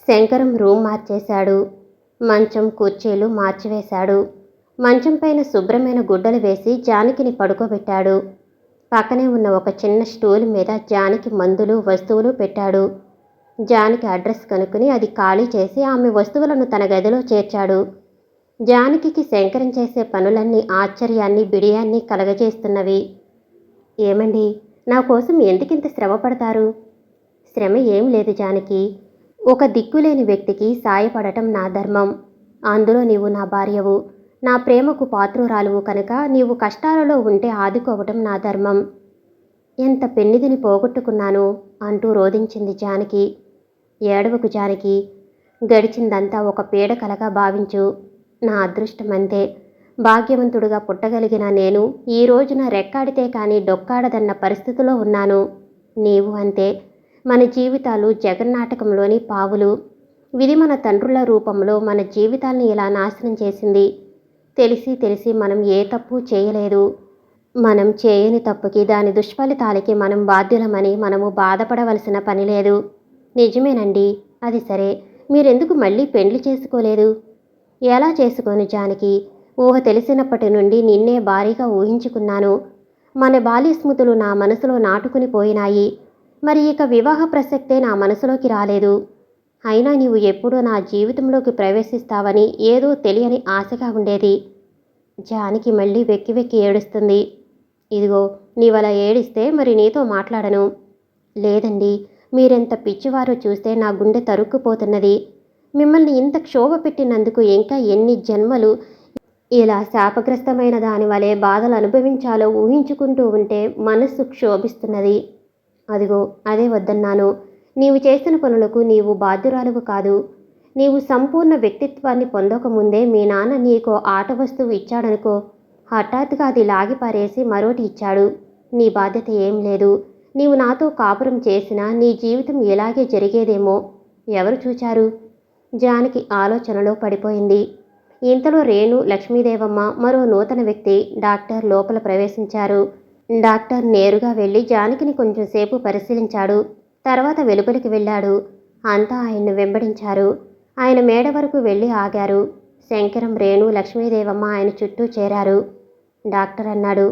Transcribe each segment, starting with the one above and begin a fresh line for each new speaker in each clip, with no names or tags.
Shankaram room మార్చేశాడు. మంచం కుర్చీలు మార్చివేశాడు. మంచం పైన శుభ్రమైన గుడ్డలు వేసి జానకిని పడుకోబెట్టాడు. పక్కనే ఉన్న ఒక చిన్న స్టూల్ మీద జానకి మందులు వస్తువులు పెట్టాడు. జానకి అడ్రస్ కనుక్కుని అది ఖాళీ చేసి ఆమె వస్తువులను తన గదిలో చేర్చాడు. జానకికి శంకరం చేసే పనులన్నీ ఆశ్చర్యాన్ని బిడియాన్ని కలగజేస్తున్నవి. ఏమండి, నా కోసం ఎందుకింత శ్రమ పడతారు? శ్రమ ఏం లేదు జానకి. ఒక దిక్కులేని వ్యక్తికి సాయపడటం నా ధర్మం. అందులో నీవు నా భార్యవు, నా ప్రేమకు పాత్రురాలువు కనుక నీవు కష్టాలలో ఉంటే ఆదుకోవటం నా ధర్మం. ఎంత పెన్నిదిని పోగొట్టుకున్నాను అంటూ రోధించింది జానకి. ఏడవకు జానకి, గడిచిందంతా ఒక పీడకలగా భావించు. నా అదృష్టం అంతే. భాగ్యవంతుడుగా పుట్టగలిగిన నేను ఈ రోజున రెక్కాడితే కానీ డొక్కాడదన్న పరిస్థితిలో ఉన్నాను. నీవు అంతే. మన జీవితాలు జగన్నాటకంలోని పావులు. విధి మన తండ్రుల రూపంలో మన జీవితాల్ని ఇలా నాశనం చేసింది. తెలిసి తెలిసి మనం ఏ తప్పు చేయలేదు. మనం చేయని తప్పుకి దాని దుష్ఫలితాలకి మనం బాధ్యులమని మనము బాధపడవలసిన పని లేదు. నిజమేనండి. అది సరే, మీరెందుకు మళ్ళీ పెండ్లి చేసుకోలేదు? ఎలా చేసుకోను జానకి? ఊహ తెలిసినప్పటి నుండి నిన్నే భారీగా ఊహించుకున్నాను. మన బాల్య స్మృతులు నా మనసులో నాటుకుని పోయినాయి. మరి ఇక వివాహ ప్రసక్తే నా మనసులోకి రాలేదు. అయినా నీవు ఎప్పుడూ నా జీవితంలోకి ప్రవేశిస్తావని ఏదో తెలియని ఆశగా ఉండేది. జానకి మళ్ళీ వెక్కి వెక్కి ఏడుస్తుంది. ఇదిగో, నీవలా ఏడిస్తే మరి నీతో మాట్లాడను. లేదండి, మీరెంత పిచ్చివారో చూస్తే నా గుండె తరుక్కుపోతున్నది. మిమ్మల్ని ఇంత క్షోభ పెట్టినందుకు ఇంకా ఎన్ని జన్మలు ఇలా శాపగ్రస్తమైన దాని వలె బాధలు అనుభవించాలో ఊహించుకుంటూ ఉంటే మనస్సు క్షోభిస్తున్నది. అదిగో, అదే వద్దన్నాను. నీవు చేసిన పనులకు నీవు బాధ్యురాలువు కాదు. నీవు సంపూర్ణ వ్యక్తిత్వాన్ని పొందకముందే మీ నాన్న నీకో ఆట వస్తువు ఇచ్చాడనుకో. హఠాత్తుగా అది లాగిపారేసి మరోటి ఇచ్చాడు. నీ బాధ్యత ఏం లేదు. నీవు నాతో కాపురం చేసినా నీ జీవితం ఇలాగే జరిగేదేమో. ఎవరు చూచారు? జానకి ఆలోచనలో పడిపోయింది. ఇంతలో రేణు, లక్ష్మీదేవమ్మ, మరో నూతన వ్యక్తి డాక్టర్ లోపల ప్రవేశించారు. డాక్టర్ నేరుగా వెళ్ళి జానకిని కొంచెం సేపు పరిశీలించాడు. తర్వాత వెలుపలికి వెళ్ళాడు. అంతా ఆయన్ను వెంబడించారు. ఆయన మేడ వరకు వెళ్ళి ఆగారు. శంకరం, రేణు, లక్ష్మీదేవమ్మ ఆయన చుట్టూ చేరారు. డాక్టర్ అన్నాడు,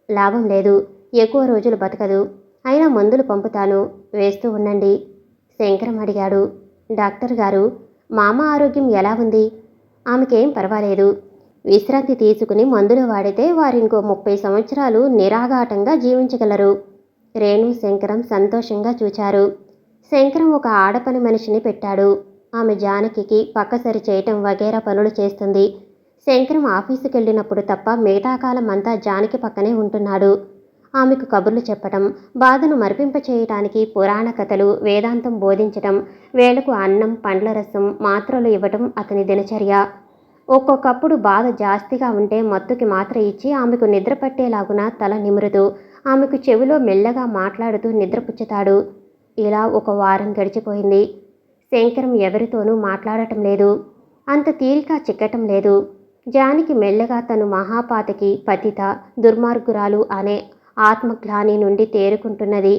లాభం లేదు. ఎక్కువ రోజులు బతకదు. అయినా మందులు పంపుతాను, వేస్తూ ఉండండి. శంకరం అడిగాడు, డాక్టర్ గారు, మామ ఆరోగ్యం ఎలా ఉంది? ఆమెకేం పర్వాలేదు. విశ్రాంతి తీసుకుని మందులు వాడితే వారింకో 30 సంవత్సరాలు నిరాఘాటంగా జీవించగలరు. రేణు, శంకరం సంతోషంగా చూచారు. శంకరం ఒక ఆడపని మనిషిని పెట్టాడు. ఆమె జానకికి పక్కసరి చేయటం వగేరా పనులు చేస్తుంది. శంకరం ఆఫీసుకెళ్ళినప్పుడు తప్ప మిగతా కాలం అంతా జానకి పక్కనే ఉంటున్నాడు. ఆమెకు కబుర్లు చెప్పటం, బాధను మరిపింపచేయటానికి పురాణ కథలు, వేదాంతం బోధించటం, వేళకు అన్నం, పండ్ల రసం, మాత్రలు ఇవ్వటం అతని దినచర్య. ఒక్కొక్కప్పుడు బాధ జాస్తిగా ఉంటే మత్తుకి మాత్ర ఇచ్చి ఆమెకు నిద్ర పట్టేలాగున తల నిమురుతూ ఆమెకు చెవిలో మెల్లగా మాట్లాడుతూ నిద్రపుచ్చుతాడు. ఇలా ఒక వారం గడిచిపోయింది. శంకరం ఎవరితోనూ మాట్లాడటం లేదు. అంత తీరిక చిక్కటం లేదు. జానకి మెల్లగా తను మహాపాతకి, పతిత, దుర్మార్గురాలు అనే ఆత్మగ్లాని నుండి తేరుకుంటున్నది.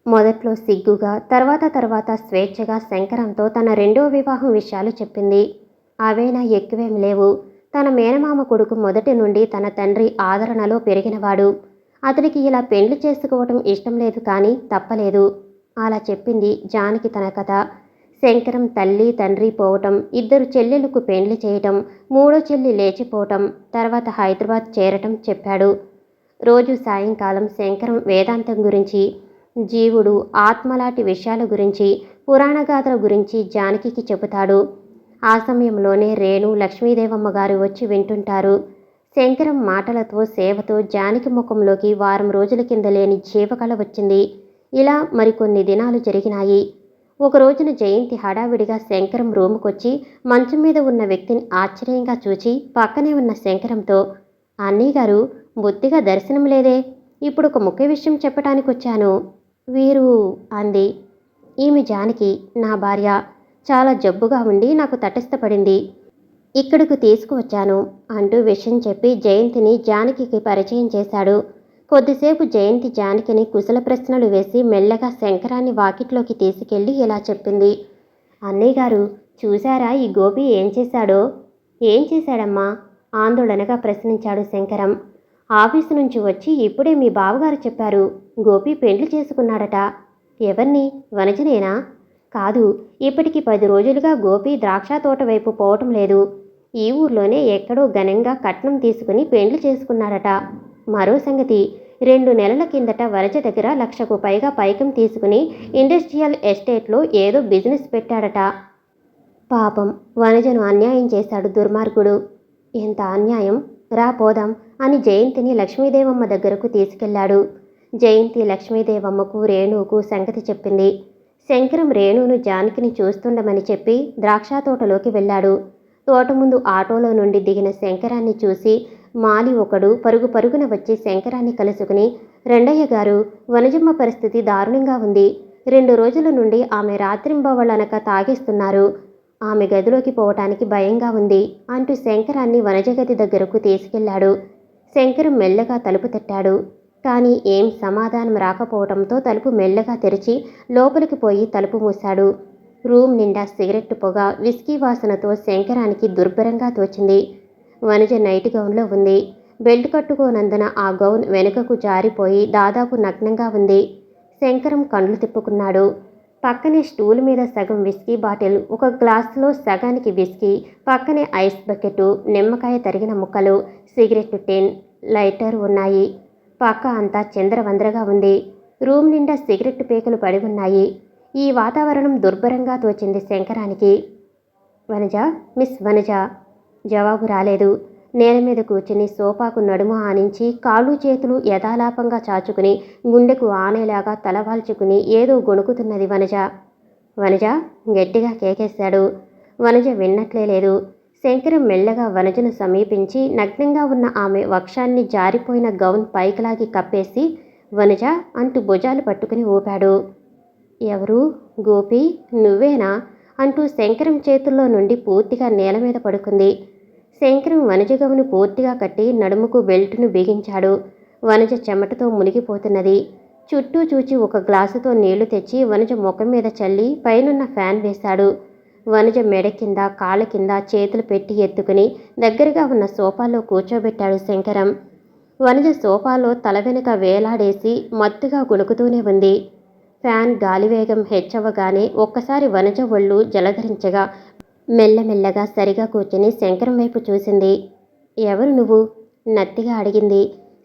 మొదట్లో సిగ్గుగా, తర్వాత స్వేచ్ఛగా శంకరంతో తన రెండో వివాహం విషయాలు చెప్పింది. అవైనా ఎక్కువేం లేవు. తన మేనమామ కొడుకు మొదటి నుండి తన తండ్రి ఆదరణలో పెరిగినవాడు. అతడికి ఇలా పెండ్లి చేసుకోవటం ఇష్టం లేదు, కానీ తప్పలేదు. అలా చెప్పింది జానకి తన కథ. శంకరం తల్లి తండ్రి పోవటం, 2 చెల్లెలకు పెండ్లి చేయటం, 3వ చెల్లి లేచిపోవటం, తర్వాత హైదరాబాద్ చేరటం చెప్పాడు. రోజు సాయంకాలం శంకరం వేదాంతం గురించి, జీవుడు, ఆత్మలాంటి విషయాల గురించి, పురాణగాథల గురించి జానకికి చెబుతాడు. ఆ సమయంలోనే రేణు, లక్ష్మీదేవమ్మ గారు వచ్చి వింటుంటారు. శంకరం మాటలతో, సేవతో జానకి ముఖంలోకి వారం రోజుల కింద లేని జీవకళ వచ్చింది. ఇలా మరికొన్ని దినాలు జరిగినాయి. ఒక రోజున జయంతి హడావిడిగా శంకరం రూముకొచ్చి మంచం మీద ఉన్న వ్యక్తిని ఆశ్చర్యంగా చూచి పక్కనే ఉన్న శంకరంతో, అన్నయ్య గారు, బొత్తిగా దర్శనం లేదే. ఇప్పుడు ఒక ముఖ్య విషయం చెప్పటానికి వచ్చాను. వీరు అంది. ఈమె జానకి, నా భార్య. చాలా జబ్బుగా ఉండి నాకు తటస్థపడింది. ఇక్కడకు తీసుకువచ్చాను అంటూ విషయం చెప్పి జయంతిని జానకికి పరిచయం చేశాడు. కొద్దిసేపు జయంతి జానకిని కుశల ప్రశ్నలు వేసి మెల్లగా శంకరాన్ని వాకిట్లోకి తీసుకెళ్లి ఇలా చెప్పింది. అన్నయ్య గారు, చూశారా ఈ గోపి ఏం చేశాడో? ఏం చేశాడమ్మా? ఆందోళనగా ప్రశ్నించాడు శంకరం. ఆఫీసు నుంచి వచ్చి ఇప్పుడే మీ బావగారు చెప్పారు, గోపి పెండ్లి చేసుకున్నాడట. ఎవర్ని? వనజనేనా? కాదు, ఇప్పటికి 10 రోజులుగా గోపి ద్రాక్ష తోట వైపు పోవటం లేదు. ఈ ఊర్లోనే ఎక్కడో ఘనంగా కట్నం తీసుకుని పెండ్లి చేసుకున్నాడట. మరో సంగతి, 2 నెలల కిందట వరజ దగ్గర 1,00,000కు పైగా పైకం తీసుకుని ఇండస్ట్రియల్ ఎస్టేట్లో ఏదో బిజినెస్ పెట్టాడట. పాపం, వనజను అన్యాయం చేశాడు దుర్మార్గుడు. ఎంత అన్యాయం! రా పోదాం అని జయంతిని లక్ష్మీదేవమ్మ దగ్గరకు తీసుకెళ్లాడు. జయంతి లక్ష్మీదేవమ్మకు రేణువుకు సంగతి చెప్పింది. శంకరం రేణువును జానకిని చూస్తుండమని చెప్పి ద్రాక్ష తోటలోకి వెళ్ళాడు. తోట ముందు ఆటోలో నుండి దిగిన శంకరాన్ని చూసి మాలి ఒకడు పరుగు పరుగున వచ్చి శంకరాన్ని కలుసుకుని, రెండయ్య గారు, వనజమ్మ పరిస్థితి దారుణంగా ఉంది. 2 రోజుల నుండి ఆమె రాత్రింబవళ్ళనక తాగిస్తున్నారు. ఆమె గదిలోకి పోవటానికి భయంగా ఉంది అంటూ శంకరాన్ని వనజగది దగ్గరకు తీసుకెళ్లాడు. శంకరం మెల్లగా తలుపు తట్టాడు. కానీ ఏం సమాధానం రాకపోవడంతో తలుపు మెల్లగా తెరిచి లోపలికి పోయి తలుపు మూశాడు. రూమ్ నిండా సిగరెట్టు పొగ, విస్కీ వాసనతో శంకరానికి దుర్భరంగా తోచింది. వనజ నైట్ గౌన్లో ఉంది. బెల్ట్ కట్టుకోనందున ఆ గౌన్ వెనుకకు జారిపోయి దాదాపు నగ్నంగా ఉంది. శంకరం కండ్లు తిప్పుకున్నాడు. పక్కనే స్టూల్ మీద సగం విస్కీ బాటిల్, ఒక గ్లాసులో సగానికి విస్కీ, పక్కనే ఐస్ బకెట్టు, నిమ్మకాయ తరిగిన ముక్కలు, సిగరెట్టు టిన్, లైటర్ ఉన్నాయి. పక్క అంతా చిందరవందరగా ఉంది. రూమ్ నిండా సిగరెట్టు పేకలు పడి ఉన్నాయి. ఈ వాతావరణం దుర్భరంగా తోచింది శంకరానికి. వనజ, మిస్ వనజ. జవాబు రాలేదు. నేల మీద కూర్చుని సోఫాకు నడుము ఆనించి కాళ్ళు చేతులు యథాలాపంగా చాచుకుని గుండెకు ఆనేలాగా తలవాల్చుకుని ఏదో గొణుకుతున్నది వనజ. వనజ! గట్టిగా కేకేశాడు. వనజ విన్నట్లే లేదు. శంకరం మెల్లగా వనజను సమీపించి నగ్నంగా ఉన్న ఆమె వక్షాన్ని జారిపోయిన గౌన్ పైకిలాగి కప్పేసి, వనజ అంటూ భుజాలు పట్టుకుని ఊపాడు. ఎవరు? గోపి, నువ్వేనా అంటూ శంకరం చేతుల్లో నుండి పూర్తిగా నేల మీద పడుకుంది. శంకరం వనజ గౌను పూర్తిగా కట్టి నడుముకు బెల్టును బిగించాడు. వనజ చెమటతో మునిగిపోతున్నది. చుట్టూ చూచి ఒక గ్లాసుతో నీళ్లు తెచ్చి వనజ ముఖం మీద చల్లి పైనున్న ఫ్యాన్ వేశాడు. వనజ మెడ కింద, కాళ్ళ కింద చేతులు పెట్టి ఎత్తుకుని దగ్గరగా ఉన్న సోఫాలో కూర్చోబెట్టాడు శంకరం. వనజ సోఫాలో తల వెనుక వేలాడేసి మత్తుగా గుణుకుతూనే ఉంది. ఫ్యాన్ గాలివేగం హెచ్చవగానే ఒక్కసారి వనజ ఒళ్ళు జలధరించగా మెల్లమెల్లగా సరిగా కూర్చుని శంకరం వైపు చూసింది. ఎవరు నువ్వు? నత్తిగా అడిగింది.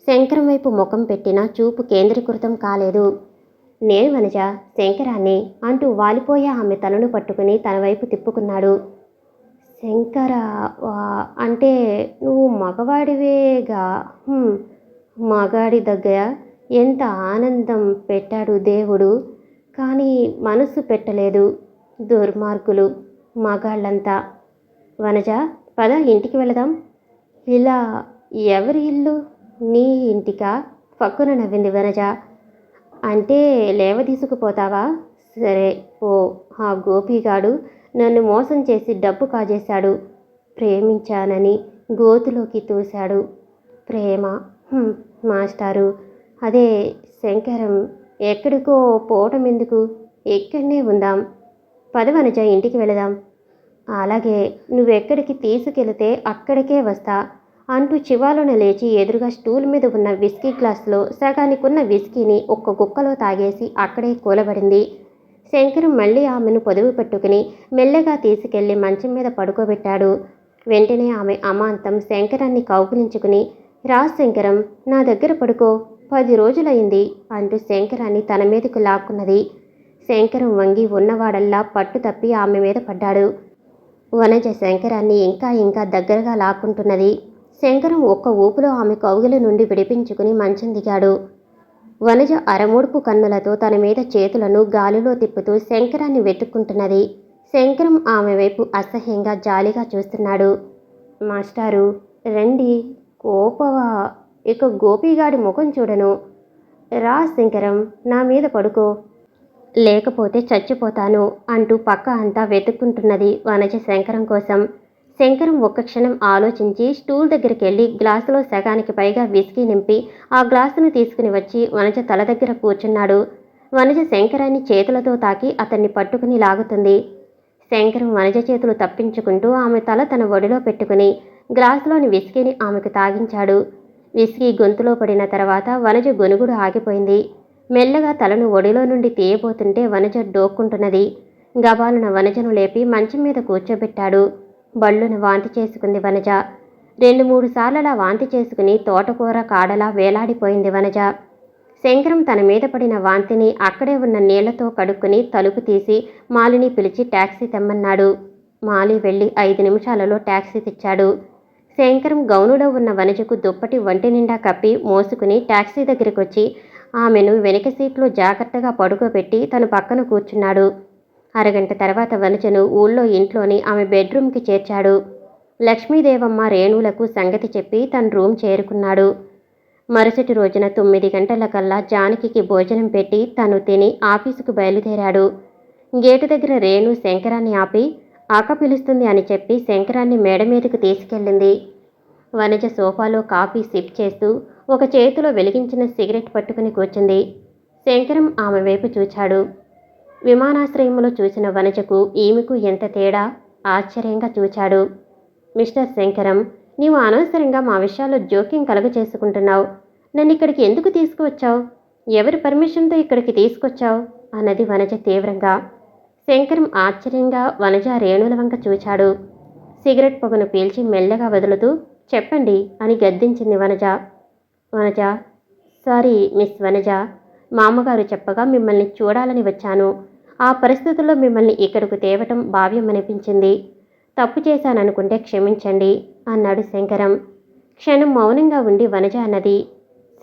శంకరం వైపు ముఖం పెట్టినా చూపు కేంద్రీకృతం కాలేదు. నేను వనజ, శంకరాన్ని అంటూ వాలిపోయే ఆమె తలను పట్టుకుని తన వైపు తిప్పుకున్నాడు. శంకర అంటే నువ్వు మగవాడివేగా? మగాడి దగ్గర ఎంత ఆనందం పెట్టాడు దేవుడు, కానీ మనసు పెట్టలేదు. దుర్మార్గులు మగాళ్ళంతా. వనజ, పద ఇంటికి వెళదాం. ఇలా ఎవరి ఇల్లు? నీ ఇంటికా? పక్కున నవ్వింది వనజ. అంటే లేవదీసుకుపోతావా? సరే ఓ. ఆ గోపిగాడు నన్ను మోసం చేసి డబ్బు కాజేశాడు. ప్రేమించానని గోతులోకి తోశాడు. ప్రేమ మాస్టారు. అదే శంకరం ఎక్కడికో పోవటం ఎందుకు? ఇక్కడనే ఉందాం. పద వనజ, ఇంటికి వెళదాం. అలాగే, నువ్వెక్కడికి తీసుకెళితే అక్కడికే వస్తా అంటూ చివాలున లేచి ఎదురుగా స్టూల్ మీద ఉన్న విస్కీ గ్లాసులో సగానికున్న విస్కీని ఒక్క గుక్కలో తాగేసి అక్కడే కూలబడింది. శంకరం మళ్ళీ ఆమెను పొదువు పెట్టుకుని మెల్లగా తీసుకెళ్లి మంచం మీద పడుకోబెట్టాడు. వెంటనే ఆమె అమాంతం శంకరాన్ని కౌగులించుకుని, రా శంకరం, నా దగ్గర పడుకో, 10 రోజులైంది అంటూ శంకరాన్ని తన మీదకు లాక్కున్నది. శంకరం వంగి ఉన్నవాడల్లా పట్టు తప్పి ఆమె మీద పడ్డాడు. వనజ శంకరాన్ని ఇంకా ఇంకా దగ్గరగా లాక్కుంటున్నది. శంకరం ఒక్క ఊపులో ఆమె కౌగిలి నుండి విడిపించుకుని మంచం దిగాడు. వనజ అరమూడుపు కన్నులతో తన మీద చేతులను గాలిలో తిప్పుతూ శంకరాన్ని వెతుక్కుంటున్నది. శంకరం ఆమె వైపు అసహ్యంగా జాలిగా చూస్తున్నాడు. మాస్టారు, రండి, కోపవా, ఇక గోపిగాడి ముఖం చూడను. రా శంకరం, నా మీద పడుకో, లేకపోతే చచ్చిపోతాను అంటూ పక్క అంతా వెతుక్కుంటున్నది వనజ శంకరం కోసం. శంకరం ఒక్క క్షణం ఆలోచించి స్టూల్ దగ్గరికి వెళ్ళి గ్లాసులో సగానికి పైగా విస్కీ నింపి ఆ గ్లాసును తీసుకుని వచ్చి వనజ తల దగ్గర కూర్చున్నాడు. వనజ శంకరాన్ని చేతులతో తాకి అతన్ని పట్టుకుని లాగుతుంది. శంకరం వనజ చేతులు తప్పించుకుంటూ ఆమె తల తన ఒడిలో పెట్టుకుని గ్లాసులోని విస్కీని ఆమెకు తాగించాడు. విస్కీ గొంతులో పడిన తర్వాత వనజ గొనుగుడు ఆగిపోయింది. మెల్లగా తలను ఒడిలో నుండి తీయబోతుంటే వనజ డోక్కుంటున్నది. గబాలున వనజను లేపి మంచం మీద కూర్చోబెట్టాడు. బళ్ళున వాంతి చేసుకుంది వనజ. 2-3 సార్లలా వాంతి చేసుకుని తోటకూర కాడలా వేలాడిపోయింది వనజ. శంకరం తన మీద పడిన వాంతిని అక్కడే ఉన్న నీళ్లతో కడుక్కుని తలుపు తీసి మాలిని పిలిచి టాక్సీ తెమ్మన్నాడు. మాలి వెళ్ళి 5 నిమిషాలలో టాక్సీ తెచ్చాడు. శంకరం గౌనులో ఉన్న వనజకు దుప్పటి ఒంటి నిండా కప్పి మోసుకుని టాక్సీ దగ్గరికి వచ్చి ఆమెను వెనక సీట్లో జాగ్రత్తగా పడుకోబెట్టి తను పక్కన కూర్చున్నాడు. అరగంట తర్వాత వనజను ఊళ్ళో ఇంట్లోని ఆమె బెడ్రూమ్కి చేర్చాడు. లక్ష్మీదేవమ్మ రేణువులకు సంగతి చెప్పి తన రూమ్ చేరుకున్నాడు. మరుసటి రోజున 9 గంటలకల్లా జానకికి భోజనం పెట్టి తను తిని ఆఫీసుకు బయలుదేరాడు. గేటు దగ్గర రేణు శంకరాన్ని ఆపి అక్క పిలుస్తుంది అని చెప్పి శంకరాన్ని మేడ మీదకు తీసుకెళ్ళింది. వనజ సోఫాలో కాఫీ సిప్ చేస్తూ ఒక చేతిలో వెలిగించిన సిగరెట్ పట్టుకుని కూర్చుంది. శంకరం ఆమె వైపు చూచాడు. విమానాశ్రయంలో చూసిన వనజకు ఈమెకు ఎంత తేడా ఆశ్చర్యంగా చూచాడు. మిస్టర్ శంకరం, నీవు అనవసరంగా మా విషయాల్లో జోక్యం కలుగచేసుకుంటున్నావు. నన్ను ఇక్కడికి ఎందుకు తీసుకువచ్చావు? ఎవరి పర్మిషన్తో ఇక్కడికి తీసుకొచ్చావు అన్నది వనజ తీవ్రంగా. శంకరం ఆశ్చర్యంగా వనజ రేణుల వంక చూచాడు. సిగరెట్ పొగను పీల్చి మెల్లగా వదులుతూ చెప్పండి అని గద్దించింది వనజ. వనజ, సారీ మిస్ వనజ, మామగారు చెప్పగా మిమ్మల్ని చూడాలని వచ్చాను. ఆ పరిస్థితుల్లో మిమ్మల్ని ఇక్కడకు తేవటం భావ్యమనిపించింది. తప్పు చేశాననుకుంటే క్షమించండి అన్నాడు శంకరం. క్షణం మౌనంగా ఉండి వనజ అన్నది,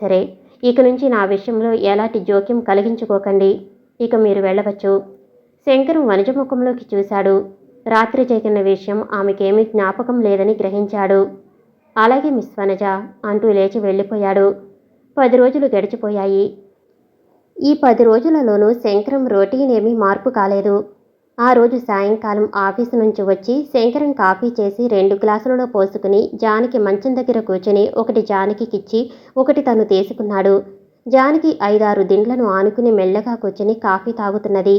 సరే, ఇక నుంచి నా విషయంలో ఎలాంటి జోక్యం కలిగించుకోకండి. ఇక మీరు వెళ్ళవచ్చు. శంకరం వనజ ముఖంలోకి చూశాడు. రాత్రి జరిగిన విషయం ఆమెకేమీ జ్ఞాపకం లేదని గ్రహించాడు. అలాగే మిస్ వనజ అంటూ లేచి వెళ్ళిపోయాడు. 10 రోజులు గడిచిపోయాయి. ఈ 10 రోజులలోనూ శంకరం రొటీనేమీ మార్పు కాలేదు. ఆ రోజు సాయంకాలం ఆఫీసు నుంచి వచ్చి శంకరం కాఫీ చేసి 2 గ్లాసులలో పోసుకుని జానకి మంచం దగ్గర కూర్చుని ఒకటి జానకికిచ్చి ఒకటి తను తీసుకున్నాడు. జానకి 5-6 దిండ్లను ఆనుకుని మెల్లగా కూర్చుని కాఫీ తాగుతున్నది.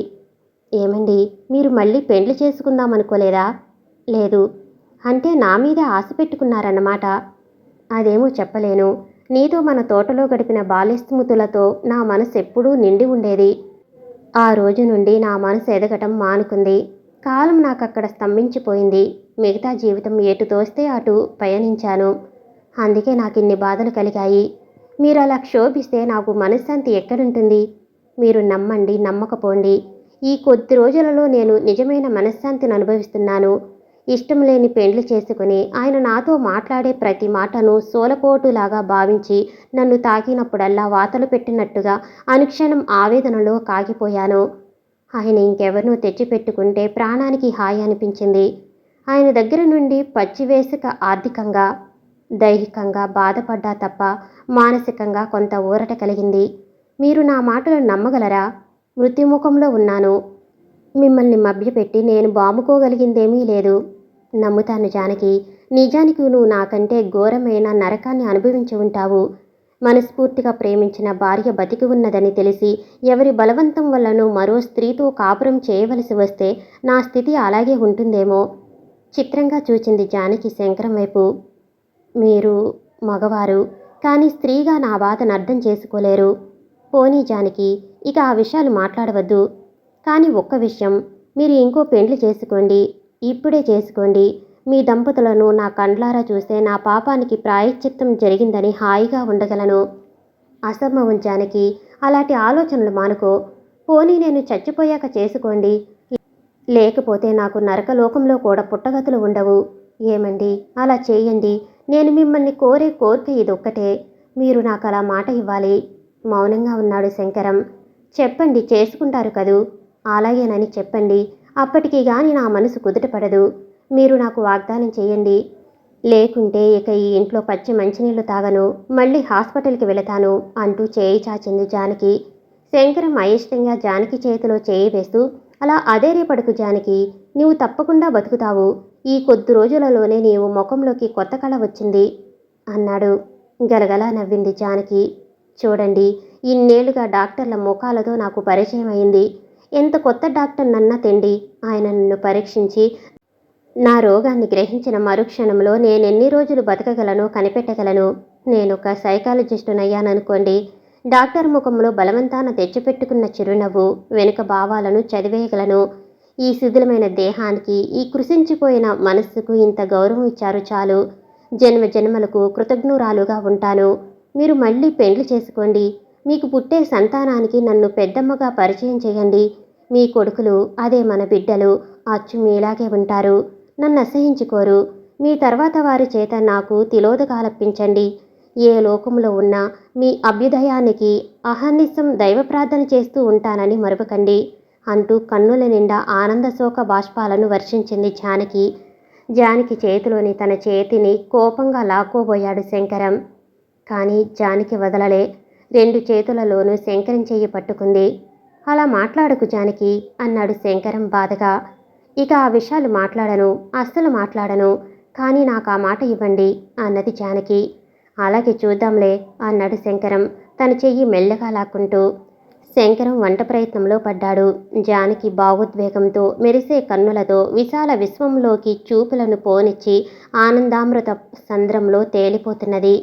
ఏమండి, మీరు మళ్ళీ పెండ్లి చేసుకుందామనుకోలేదా? లేదు. అంటే నా మీద ఆశ పెట్టుకున్నారన్నమాట. అదేమో చెప్పలేను. నీతో మన తోటలో గడిపిన బాల్యస్మృతులతో నా మనసు ఎప్పుడూ నిండి ఉండేది. ఆ రోజు నుండి నా మనసు ఎదగటం మానుకుంది. కాలం నాకక్కడ స్తంభించిపోయింది. మిగతా జీవితం ఎటు తోస్తే అటు పయనించాను. అందుకే నాకిన్ని బాధలు కలిగాయి. మీరు అలా క్షోభిస్తే నాకు మనశ్శాంతి ఎక్కడుంటుంది? మీరు నమ్మండి, నమ్మకపోండి, ఈ కొద్ది రోజులలో నేను నిజమైన మనశ్శాంతిని అనుభవిస్తున్నాను. ఇష్టం లేని పెండ్లి చేసుకుని ఆయన నాతో మాట్లాడే ప్రతి మాటను సోలపోటులాగా భావించి నన్ను తాకినప్పుడల్లా వాతలు పెట్టినట్టుగా అనుక్షణం ఆవేదనలో కాగిపోయాను. ఆయన ఇంకెవరినో తెచ్చిపెట్టుకుంటే ప్రాణానికి హాయి అనిపించింది. ఆయన దగ్గర నుండి పచ్చివేసుక ఆర్థికంగా, దైహికంగా బాధపడ్డా తప్ప మానసికంగా కొంత ఊరట కలిగింది. మీరు నా మాటలు నమ్మగలరా? మృత్యుముఖంలో ఉన్నాను. మిమ్మల్ని మభ్యపెట్టి నేను బాముకోగలిగిందేమీ లేదు. నమ్ముతాను జానకి. నిజానికి నువ్వు నాకంటే ఘోరమైన నరకాన్ని అనుభవించి ఉంటావు. మనస్ఫూర్తిగా ప్రేమించిన భార్య బతికి ఉన్నదని తెలిసి ఎవరి బలవంతం వల్లనూ మరో స్త్రీతో కాపురం చేయవలసి వస్తే నా స్థితి అలాగే ఉంటుందేమో. చిత్రంగా చూచింది జానకి శంకరం వైపు. మీరు మగవారు, కానీ స్త్రీగా నా బాధను అర్థం చేసుకోలేరు. పోనీ జానకి, ఇక ఆ విషయాలు మాట్లాడవద్దు. కానీ ఒక్క విషయం, మీరు ఇంకో పెండ్లి చేసుకోండి. ఇప్పుడే చేసుకోండి. మీ దంపతులను నా కండ్లారా చూస్తే నా పాపానికి ప్రాయశ్చిత్తం జరిగిందని హాయిగా ఉండగలను. అసంభవం జానకి, అలాంటి ఆలోచనలు మానుకో. పోనీ నేను చచ్చిపోయాక చేసుకోండి. లేకపోతే నాకు నరకలోకంలో కూడా పుట్టగతులు ఉండవు. ఏమండి, అలా చేయండి. నేను మిమ్మల్ని కోరే కోరిక ఇదొక్కటే. మీరు నాకు అలా మాట ఇవ్వాలి. మౌనంగా ఉన్నాడు శంకరం. చెప్పండి, చేసుకుంటారు కదూ? అలాగేనని చెప్పండి. అప్పటికి గాని నా మనసు కుదుటపడదు. మీరు నాకు వాగ్దానం చేయండి. లేకుంటే ఇక ఈ ఇంట్లో పచ్చి మంచినీళ్లు తాగను. మళ్ళీ హాస్పిటల్కి వెళతాను అంటూ చేయి చాచింది జానకి. శంకరం అయిష్టంగా జానకి చేతిలో చేయి వేస్తూ, అలా అధైర్యపడకు జానకి, నీవు తప్పకుండా బతుకుతావు. ఈ కొద్ది రోజులలోనే నీవు ముఖంలోకి కొత్త కళ వచ్చింది అన్నాడు. గలగలా నవ్వింది జానకి. చూడండి, ఇన్నేళ్లుగా డాక్టర్ల ముఖాలతో నాకు పరిచయం అయింది. ఎంత కొత్త డాక్టర్ నన్నా తెండి ఆయన నన్ను పరీక్షించి నా రోగాన్ని గ్రహించిన మరుక్షణంలో నేనెన్ని రోజులు బతకగలనో కనిపెట్టగలను. నేనొక సైకాలజిస్టునయ్యాననుకోండి, డాక్టర్ ముఖంలో బలవంతాన తెచ్చిపెట్టుకున్న చిరునవ్వు వెనుక భావాలను చదివేయగలను. ఈ శిథిలమైన దేహానికి, ఈ కృశించిపోయిన మనస్సుకు ఇంత గౌరవం ఇచ్చారు చాలు. జన్మ జన్మలకు కృతజ్ఞురాలుగా ఉంటాను. మీరు మళ్ళీ పెండ్లి చేసుకోండి. మీకు పుట్టే సంతానానికి నన్ను పెద్దమ్మగా పరిచయం చేయండి. మీ కొడుకులు, అదే మన బిడ్డలు, అచ్చు మీలాగే ఉంటారు. నన్ను అసహించుకోరు. మీ తర్వాత వారి చేత నాకు తిలోదకాలప్పించండి. ఏ లోకంలో ఉన్నా మీ అభ్యుదయానికి అహర్నిశం దైవ ప్రార్థన చేస్తూ ఉంటానని మరవకండి అంటూ కన్నుల నిండా ఆనందశోక బాష్పాలను వర్షించింది జానకి. జానకి చేతిలోని తన చేతిని కోపంగా లాక్కోబోయాడు శంకరం. కానీ జానకి వదలలే. 2 చేతులలోనూ శంకరం చెయ్యి పట్టుకుంది. అలా మాట్లాడకు జానకి అన్నాడు శంకరం బాధగా. ఇక ఆ విషయాలు మాట్లాడను, అస్సలు మాట్లాడను. కానీ నాకు ఆ మాట ఇవ్వండి అన్నది జానకి. అలాగే చూద్దాంలే అన్నాడు శంకరం తన చెయ్యి మెల్లగా లాక్కుంటూ. శంకరం వంట ప్రయత్నంలో పడ్డాడు. జానకి భావోద్వేగంతో మెరిసే కన్నులతో విశాల విశ్వంలోకి చూపులను పోనిచ్చి ఆనందామృత సంద్రంలో తేలిపోతున్నది.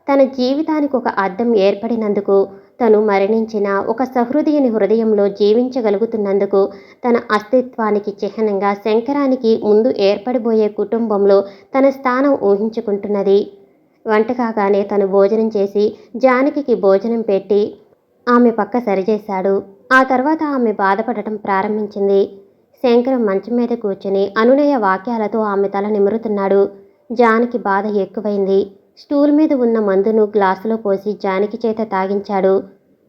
తన జీవితానికి ఒక అర్థం ఏర్పడినందుకు, తను మరణించిన ఒక సహృదయుని హృదయంలో జీవించగలుగుతున్నందుకు, తన అస్తిత్వానికి చిహ్నంగా శంకరానికి ముందు ఏర్పడిపోయే కుటుంబంలో తన స్థానం ఊహించుకుంటున్నది. వంట కాగానే తను భోజనం చేసి జానకి భోజనం పెట్టి ఆమె పక్క సరిచేశాడు. ఆ తర్వాత ఆమె బాధపడటం ప్రారంభించింది. శంకరం మంచం మీద కూర్చుని అనునయ వాక్యాలతో ఆమె తల నిమురుతున్నాడు. జానకి బాధ ఎక్కువైంది. స్టూల్ మీద ఉన్న మందును గ్లాసులో పోసి జానకి చేత తాగించాడు.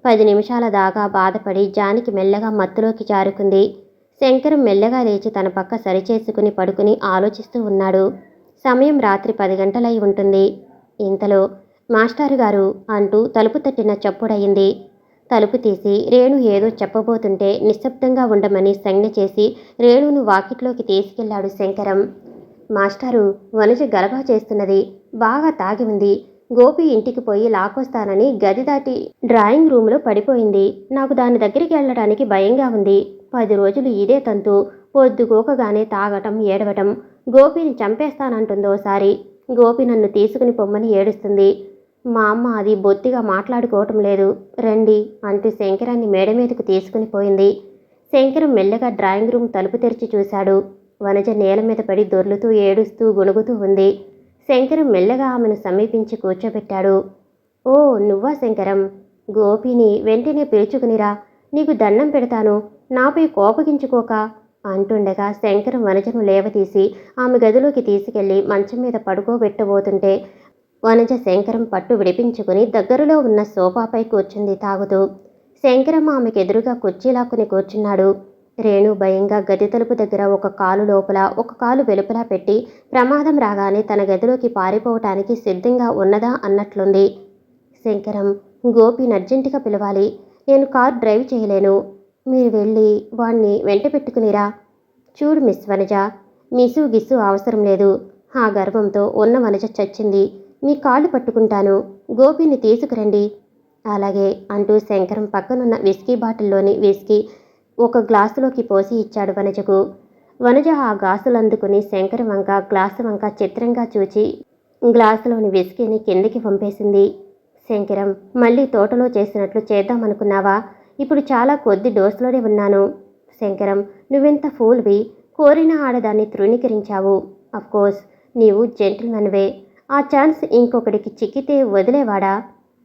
10 నిమిషాల దాకా బాధపడి జానకి మెల్లగా మత్తులోకి జారుకుంది. శంకరం మెల్లగా లేచి తన పక్క సరిచేసుకుని పడుకుని ఆలోచిస్తూ ఉన్నాడు. సమయం రాత్రి 10 గంటలై ఉంటుంది. ఇంతలో మాస్టారు గారు అంటూ తలుపు తట్టిన చప్పుడయింది. తలుపు తీసి రేణు ఏదో చెప్పబోతుంటే నిశ్శబ్దంగా ఉండమని సంజ్ఞ చేసి రేణును వాకిట్లోకి తీసుకెళ్లాడు శంకరం. మాస్టారు, వనుజ గలభా చేస్తున్నది. బాగా తాగి ఉంది. గోపి ఇంటికి పోయి లాక్కొస్తానని గది దాటి డ్రాయింగ్ రూమ్లో పడిపోయింది. నాకు దాని దగ్గరికి వెళ్ళడానికి భయంగా ఉంది. 10 రోజులు ఇదే తంతు. పొద్దుగోకగానే తాగటం, ఏడవటం. గోపిని చంపేస్తానంటుందోసారి. గోపి నన్ను తీసుకుని పొమ్మని ఏడుస్తుంది. మా అమ్మ అది బొత్తిగా మాట్లాడుకోవటం లేదు. రండి అంటూ శంకరాన్ని మేడ మీదకు తీసుకుని పోయింది. శంకరం మెల్లగా డ్రాయింగ్ రూమ్ తలుపు తెరిచి చూశాడు. వనజ నేల మీద పడి దొర్లుతూ ఏడుస్తూ గొణుగుతూ ఉంది. శంకరం మెల్లగా ఆమెను సమీపించి కూర్చోబెట్టాడు. ఓ నువ్వా శంకరం? గోపిని వెంటనే పిలుచుకునిరా. నీకు దండం పెడతాను. నాపై కోపగించుకోక అంటుండగా శంకరం వనజను లేవతీసి ఆమె గదిలోకి తీసుకెళ్లి మంచం మీద పడుకోబెట్టబోతుంటే వనజ శంకరం పట్టు విడిపించుకుని దగ్గరలో ఉన్న సోఫాపై కూర్చుంది తాగుతూ. శంకరం ఆమెకు ఎదురుగా కుర్చీలాక్కుని కూర్చున్నాడు. రేణు భయంగా గది తలుపు దగ్గర ఒక కాలు లోపల, ఒక కాలు వెలుపలా పెట్టి ప్రమాదం రాగానే తన గదిలోకి పారిపోవటానికి సిద్ధంగా ఉన్నదా అన్నట్లుంది. శంకరం, గోపిని అర్జెంటుగా పిలవాలి. నేను కారు డ్రైవ్ చేయలేను. మీరు వెళ్ళి వాణ్ణి వెంట పెట్టుకునిరా. చూడు మిస్ వనజ, మిసు గిస్సు అవసరం లేదు. ఆ గర్వంతో ఉన్న వనజ చచ్చింది. మీ కాళ్ళు పట్టుకుంటాను. గోపిని తీసుకురండి. అలాగే అంటూ శంకరం పక్కనున్న విస్కీ బాటిల్లోని విస్కీ ఒక గ్లాసులోకి పోసి ఇచ్చాడు వనజకు. వనజ ఆ గ్లాసులందుకుని శంకరం వంక, గ్లాసు వంక చిత్రంగా చూచి గ్లాసులోని విస్కీని కిందికి పంపేసింది. శంకరం, మళ్ళీ తోటలో చేసినట్లు చేద్దామనుకున్నావా? ఇప్పుడు చాలా కొద్ది డోసులోనే ఉన్నాను. శంకరం, నువ్వెంత ఫూల్వి. కోరిన ఆడదాన్ని తృణీకరించావు. అఫ్కోర్స్ నీవు జెంటిల్మెన్వే. ఆ ఛాన్స్ ఇంకొకడికి చిక్కితే వదిలేవాడా?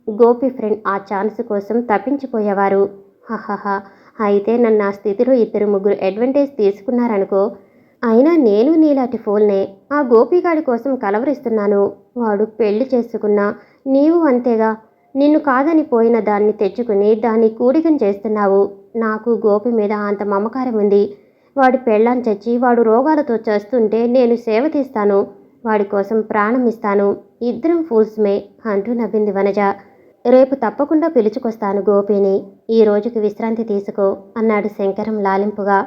గోపి ఫ్రెండ్ ఆ ఛాన్స్ కోసం తప్పించిపోయేవారు. హహహా, అయితే నన్ను ఆ స్థితిలో 2-3 అడ్వాంటేజ్ తీసుకున్నారనుకో. అయినా నేను నీలాంటి ఫోల్నే. ఆ గోపిగాడి కోసం కలవరిస్తున్నాను. వాడు పెళ్లి చేసుకున్నా నీవు అంతేగా. నిన్ను కాదని పోయిన దాన్ని తెచ్చుకుని దాన్ని కూడికం చేస్తున్నావు. నాకు గోపి మీద అంత మమకారం ఉంది. వాడి పెళ్ళాం చచ్చి వాడు రోగాలతో చేస్తుంటే నేను సేవ తీస్తాను. వాడి కోసం ప్రాణం ఇస్తాను. ఇద్దరం ఫూల్స్మే అంటూ నవ్వింది వనజ. రేపు తప్పకుండా పిలుచుకొస్తాను గోపిని. ఈ రోజుకి విశ్రాంతి తీసుకో అన్నాడు శంకరం లాలింపుగా.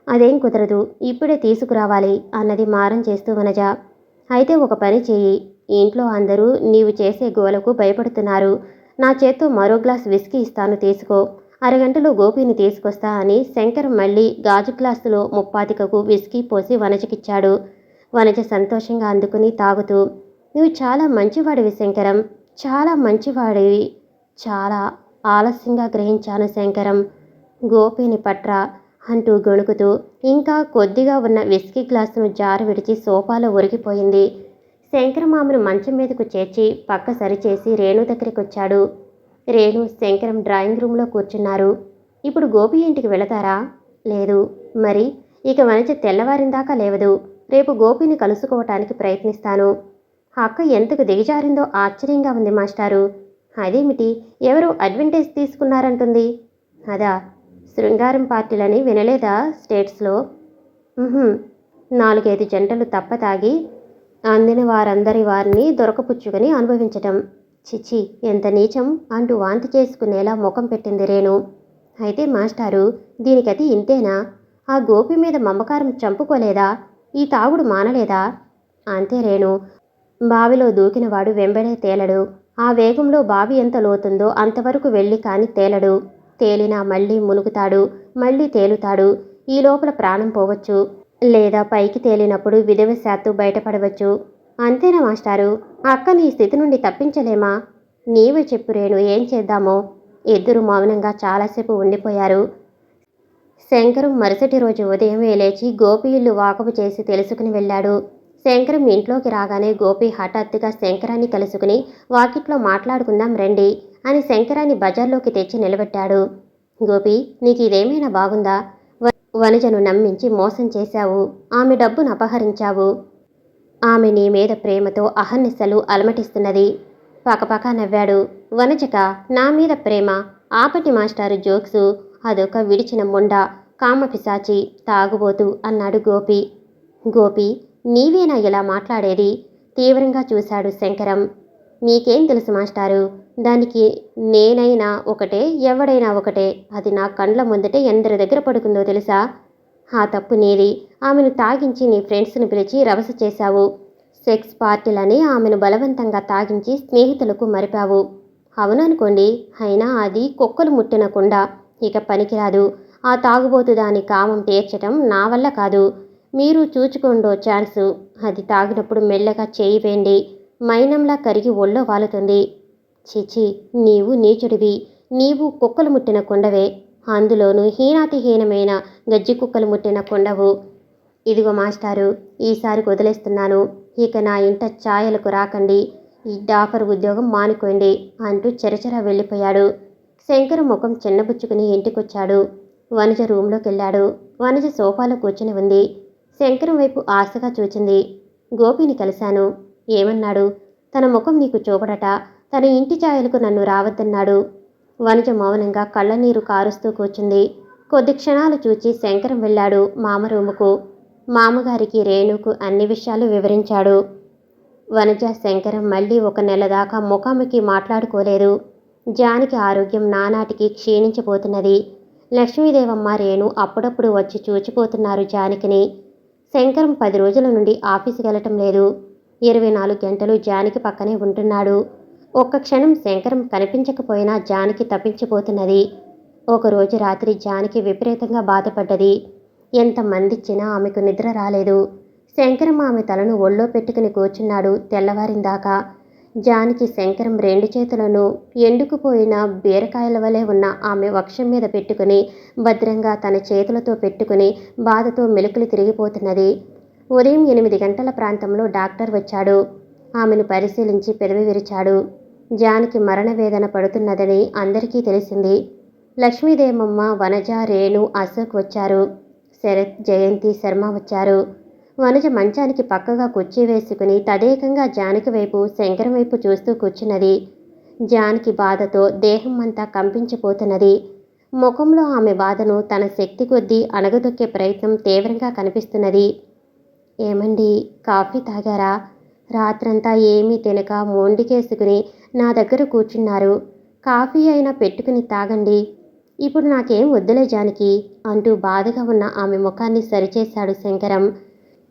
అదేం కుదరదు, ఇప్పుడే తీసుకురావాలి అన్నది మారం చేస్తూ వనజ. అయితే ఒక పని చెయ్యి. ఇంట్లో అందరూ నీవు చేసే గోలకు భయపడుతున్నారు. నా చేత్తో మరో గ్లాస్ విస్కీ ఇస్తాను, తీసుకో. అరగంటలో గోపిని తీసుకొస్తా అని శంకరం మళ్ళీ గాజు గ్లాసులో ముప్పాతికకు విస్కీ పోసి వనజకిచ్చాడు. వనజ సంతోషంగా అందుకుని తాగుతూ, నువ్వు చాలా మంచివాడివి శంకరం, చాలా మంచివాడివి. చాలా ఆలస్యంగా గ్రహించాను శంకరం. గోపిని పట్రా అంటూ గొణుకుతూ ఇంకా కొద్దిగా ఉన్న విస్కీ గ్లాసును జారు విడిచి సోఫాలో ఒరిగిపోయింది. శంకరం ఆమెను మంచం మీదకు చేర్చి పక్క సరిచేసి రేణు దగ్గరికి వచ్చాడు. రేణు శంకరం డ్రాయింగ్ రూమ్లో కూర్చున్నారు. ఇప్పుడు గోపి ఇంటికి వెళతారా? లేదు. మరి ఇక వనజ తెల్లవారిందాకా లేవదు. రేపు గోపిని కలుసుకోవటానికి ప్రయత్నిస్తాను. అక్క ఎంతకు దిగజారిందో ఆశ్చర్యంగా ఉంది మాస్టారు. అదేమిటి, ఎవరు అడ్వాంటేజ్ తీసుకున్నారంటుంది? అదా, శృంగారం పార్టీలని వినలేదా స్టేట్స్లో? 4-5 జంటలు తప్పతాగి అందిన వారందరి వారిని దొరకపుచ్చుకొని అనుభవించటం. చిచి, ఎంత నీచం అంటూ వాంతి చేసుకునేలా ముఖం పెట్టింది రేణు. అయితే మాస్టారు, దీనికది ఇంతేనా? ఆ గోపి మీద మమకారం చంపుకోలేదా? ఈ తాగుడు మానలేదా? అంతే రేణు, బావిలో దూకినవాడు వెంబడే తేలడు. ఆ వేగంలో బావి ఎంత లోతుందో అంతవరకు వెళ్ళి కాని తేలడు. తేలినా మళ్ళీ మునుగుతాడు, మళ్ళీ తేలుతాడు. ఈ లోపల ప్రాణం పోవచ్చు, లేదా పైకి తేలినప్పుడు విధివశాత్తు బయటపడవచ్చు. అంతేనా మాస్టారు? అక్కని ఈ స్థితి నుండి తప్పించలేమా? నీవే చెప్పు రేణు, ఏం చేద్దామో? ఇద్దరు మౌనంగా చాలాసేపు ఉండిపోయారు. శంకరం మరుసటి రోజు ఉదయమే లేచి గోపి ఇల్లు వాకపు చేసి తెలుసుకుని వెళ్ళాడు. శంకరం ఇంట్లోకి రాగానే గోపి హఠాత్తుగా శంకరాన్ని కలుసుకుని వాకిట్లో మాట్లాడుకుందాం రండి అని శంకరాన్ని బజార్లోకి తెచ్చి నిలబెట్టాడు. గోపి, నీకు ఇదేమైనా బాగుందా? వనజను నమ్మించి మోసం చేశావు. ఆమె డబ్బును అపహరించావు. ఆమె నీ మీద ప్రేమతో అహర్నిశలు అలమటిస్తున్నది. పకపక నవ్వాడు. వనజక నా మీద ప్రేమ? ఆపటి మాస్టారు జోక్సు. అదొక విడిచిన మొండ, కామపిశాచి, తాగుబోతు అన్నాడు గోపి. గోపి, నీవేనా ఇలా మాట్లాడేది? తీవ్రంగా చూశాడు శంకరం. మీకేం తెలుసు మాస్టారు? దానికి నేనైనా ఒకటే, ఎవడైనా ఒకటే. అది నా కండ్ల ముందటే ఎందరి దగ్గర పడుకుందో తెలుసా? ఆ తప్పు నీది. ఆమెను తాగించి నీ ఫ్రెండ్స్ని పిలిచి రభస చేశావు. సెక్స్ పార్టీలని ఆమెను బలవంతంగా తాగించి స్నేహితులకు మరిపావు. అవుననుకోండి, అయినా అది కుక్కలు ముట్టిన కుండ, ఇక పనికిరాదు. ఆ తాగుబోతు దాని కామం తీర్చటం నా వల్ల కాదు. మీరు చూచుకోండో ఛాన్సు. అది తాగినప్పుడు మెల్లగా చేయి వేయండి, మైనంలా కరిగి ఒళ్ళో వాలుతుంది. చిచి, నీవు నీచుడివి. నీవు కుక్కలు ముట్టిన కొండవే, అందులోనూ హీనాతిహీనమైన గజ్జి కుక్కలు ముట్టిన కొండవు. ఇదిగో మాస్టారు, ఈసారికి వదిలేస్తున్నాను. ఇక నా ఇంట ఛాయలకు రాకండి. ఈ డాఫర్ ఉద్యోగం మానుకోండి అంటూ చెరచెర వెళ్ళిపోయాడు. శంకర్ ముఖం చిన్నబుచ్చుకుని ఇంటికొచ్చాడు. వనజ రూంలోకి వెళ్ళాడు. వనజ సోఫాలో కూర్చుని ఉంది. శంకరం వైపు ఆశగా చూచింది. గోపిని కలిశాను. ఏమన్నాడు? తన ముఖం నీకు చూపడట. తన ఇంటి ఛాయలకు నన్ను రావద్దన్నాడు. వనజ మౌనంగా కళ్ళనీరు కారుస్తూ కూర్చుంది. కొద్ది క్షణాలు చూచి శంకరం వెళ్ళాడు మామ రూముకు. మామగారికి రేణుకు అన్ని విషయాలు వివరించాడు. వనజ శంకరం మళ్ళీ 1 నెల దాకా ముఖాముఖి మాట్లాడుకోలేదు. జానికి ఆరోగ్యం నానాటికి క్షీణించిపోతున్నది. లక్ష్మీదేవమ్మ రేణు అప్పుడప్పుడు వచ్చి చూచిపోతున్నారు జానకిని. శంకరం 10 రోజుల నుండి ఆఫీసుకి వెళ్ళటం లేదు. 24 గంటలు జానకి పక్కనే ఉంటున్నాడు. ఒక్క క్షణం శంకరం కనిపించకపోయినా జానకి తప్పించిపోతున్నది. ఒకరోజు రాత్రి జానకి విపరీతంగా బాధపడ్డది. ఎంతమందిచ్చినా ఆమెకు నిద్ర రాలేదు. శంకరం ఆమె తలను ఒళ్ళో పెట్టుకుని కూర్చున్నాడు తెల్లవారిందాకా. జానకి శంకరం 2 చేతులను ఎండుకుపోయిన బీరకాయల వలె ఉన్న ఆమె వక్షం మీద పెట్టుకుని భద్రంగా తన చేతులతో పెట్టుకుని బాధతో మెలికలు తిరిగిపోతున్నది. ఉదయం 8 గంటల ప్రాంతంలో డాక్టర్ వచ్చాడు. ఆమెను పరిశీలించి పెదవి విరిచాడు. జానకి మరణవేదన పడుతున్నదని అందరికీ తెలిసింది. లక్ష్మీదేవమ్మ, వనజ, రేణు, అశోక్ వచ్చారు. శరత్, జయంతి, శర్మ వచ్చారు. వనజ మంచానికి పక్కగా కుర్చీ వేసుకుని తదేకంగా జానకి వైపు, శంకరం వైపు చూస్తూ కూర్చున్నది. జానకి బాధతో దేహం అంతా కంపించిపోతున్నది. ముఖంలో ఆమె బాధను తన శక్తి కొద్దీ అణగదొక్కే ప్రయత్నం తీవ్రంగా కనిపిస్తున్నది. ఏమండి, కాఫీ తాగారా? రాత్రంతా ఏమీ తినక మొండికేసుకుని నా దగ్గర కూర్చున్నారు. కాఫీ అయినా పెట్టుకుని తాగండి. ఇప్పుడు నాకేం వద్దులే జానకి అంటూ బాధగా ఉన్న ఆమె ముఖాన్ని సరిచేశాడు శంకరం.